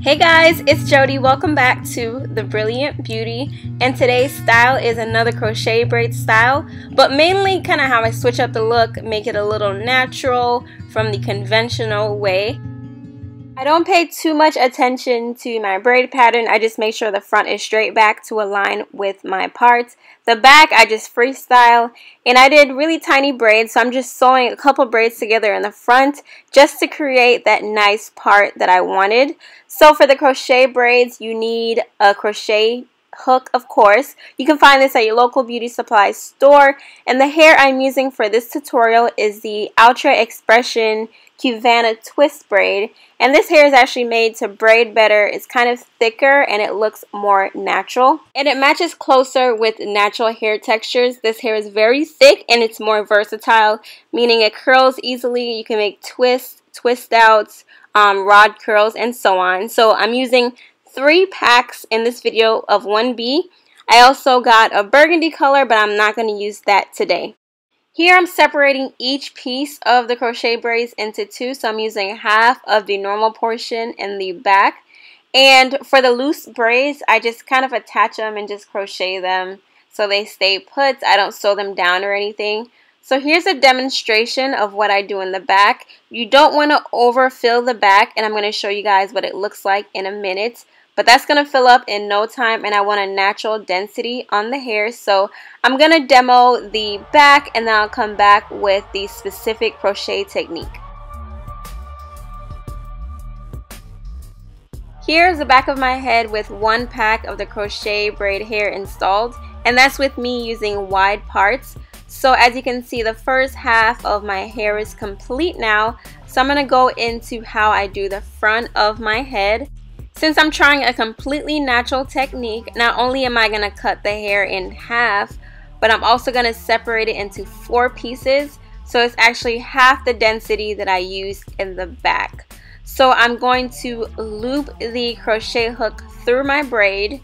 Hey guys, it's Jodi. Welcome back to The Brilliant Beauty, and today's style is another crochet braid style, but mainly kind of how I switch up the look, make it a little natural from the conventional way. I don't pay too much attention to my braid pattern. I just make sure the front is straight back to align with my parts. The back I just freestyle, and I did really tiny braids, so I'm just sewing a couple braids together in the front just to create that nice part that I wanted. So for the crochet braids, you need a crochet hook, of course. You can find this at your local beauty supply store, and the hair I'm using for this tutorial is the Outre X-Pression Cuevana Twist Braid, and this hair is actually made to braid better. It's kind of thicker and it looks more natural, and it matches closer with natural hair textures. This hair is very thick and it's more versatile, meaning it curls easily. You can make twists, twist outs, rod curls, and so on. So I'm using 3 packs in this video of 1B. I also got a burgundy color, but I'm not going to use that today. Here I'm separating each piece of the crochet braids into 2, so I'm using half of the normal portion in the back. And for the loose braids, I just kind of attach them and just crochet them so they stay put. I don't sew them down or anything. So here's a demonstration of what I do in the back. You don't want to overfill the back, and I'm going to show you guys what it looks like in a minute. But that's going to fill up in no time, and I want a natural density on the hair. So I'm going to demo the back, and then I'll come back with the specific crochet technique. Here's the back of my head with 1 pack of the crochet braid hair installed, and that's with me using wide parts. So as you can see, the first half of my hair is complete now. So I'm going to go into how I do the front of my head. Since I'm trying a completely natural technique, not only am I going to cut the hair in half, but I'm also going to separate it into 4 pieces. So it's actually half the density that I used in the back. So I'm going to loop the crochet hook through my braid,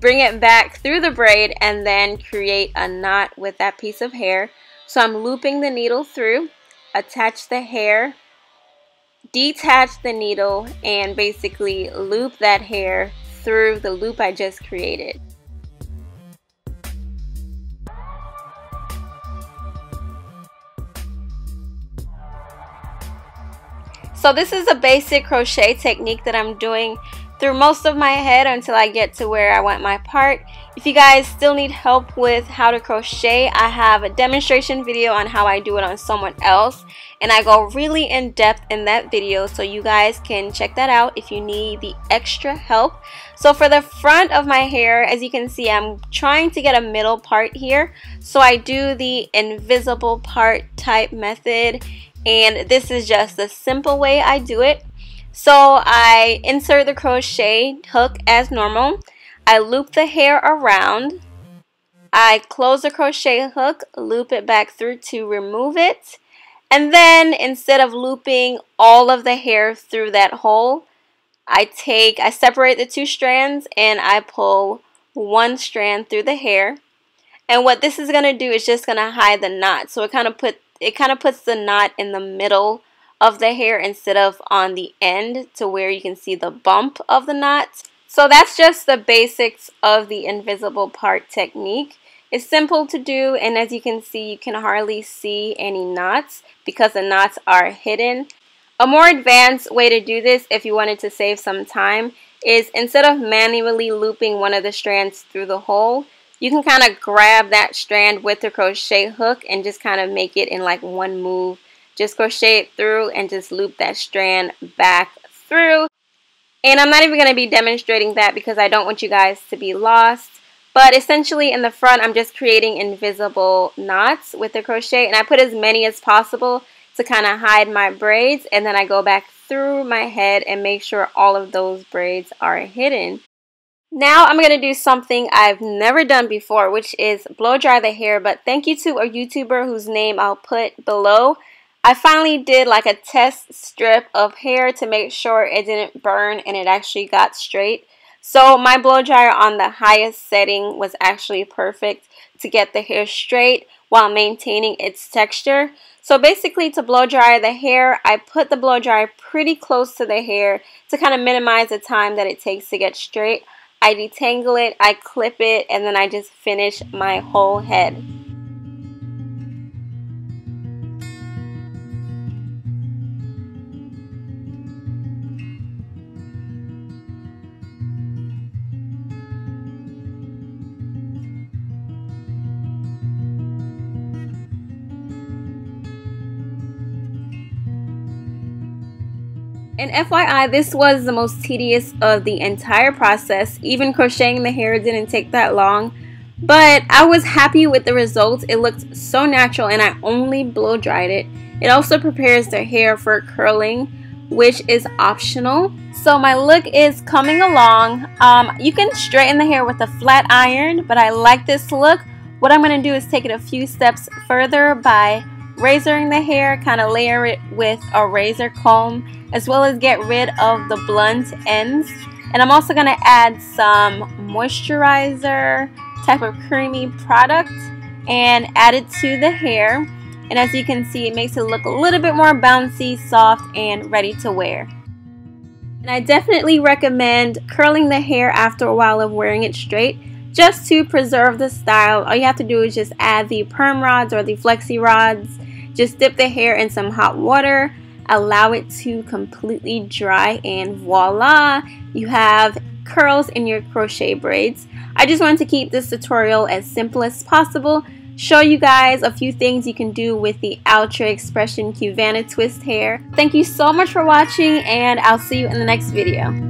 bring it back through the braid, and then create a knot with that piece of hair. So I'm looping the needle through, attach the hair, detach the needle, and basically loop that hair through the loop I just created. So this is a basic crochet technique that I'm doing through most of my head until I get to where I want my part. If you guys still need help with how to crochet, I have a demonstration video on how I do it on someone else, and I go really in depth in that video, so you guys can check that out if you need the extra help. So for the front of my hair, as you can see, I'm trying to get a middle part here, so I do the invisible part type method, and this is just the simple way I do it. So I insert the crochet hook as normal, I loop the hair around, I close the crochet hook, loop it back through to remove it, and then instead of looping all of the hair through that hole, I separate the 2 strands and I pull 1 strand through the hair. And what this is going to do is just going to hide the knot, so it kind of puts the knot in the middle of the hair instead of on the end to where you can see the bump of the knot. So that's just the basics of the invisible part technique. It's simple to do, and as you can see, you can hardly see any knots because the knots are hidden. A more advanced way to do this, if you wanted to save some time, is instead of manually looping one of the strands through the hole, you can kind of grab that strand with the crochet hook and just kind of make it in like one move. Just crochet it through and just loop that strand back through. And I'm not even going to be demonstrating that because I don't want you guys to be lost. But essentially in the front, I'm just creating invisible knots with the crochet, and I put as many as possible to kind of hide my braids, and then I go back through my head and make sure all of those braids are hidden. Now I'm going to do something I've never done before, which is blow dry the hair, but thank you to a YouTuber whose name I'll put below. I finally did like a test strip of hair to make sure it didn't burn and it actually got straight. So my blow dryer on the highest setting was actually perfect to get the hair straight while maintaining its texture. So basically, to blow dry the hair, I put the blow dryer pretty close to the hair to kind of minimize the time that it takes to get straight. I detangle it, I clip it, and then I just finish my whole head. And FYI, this was the most tedious of the entire process. Even crocheting the hair didn't take that long. But I was happy with the results. It looked so natural and I only blow dried it. It also prepares the hair for curling, which is optional. So my look is coming along. You can straighten the hair with a flat iron, but I like this look. What I'm going to do is take it a few steps further by razoring the hair, kind of layer it with a razor comb, as well as get rid of the blunt ends. And I'm also going to add some moisturizer type of creamy product and add it to the hair. And as you can see, it makes it look a little bit more bouncy, soft, and ready to wear. And I definitely recommend curling the hair after a while of wearing it straight, just to preserve the style. All you have to do is just add the perm rods or the flexi rods. Just dip the hair in some hot water, allow it to completely dry, and voila, you have curls in your crochet braids. I just wanted to keep this tutorial as simple as possible, show you guys a few things you can do with the Outre X-Pression Cuevana Twist hair. Thank you so much for watching, and I'll see you in the next video.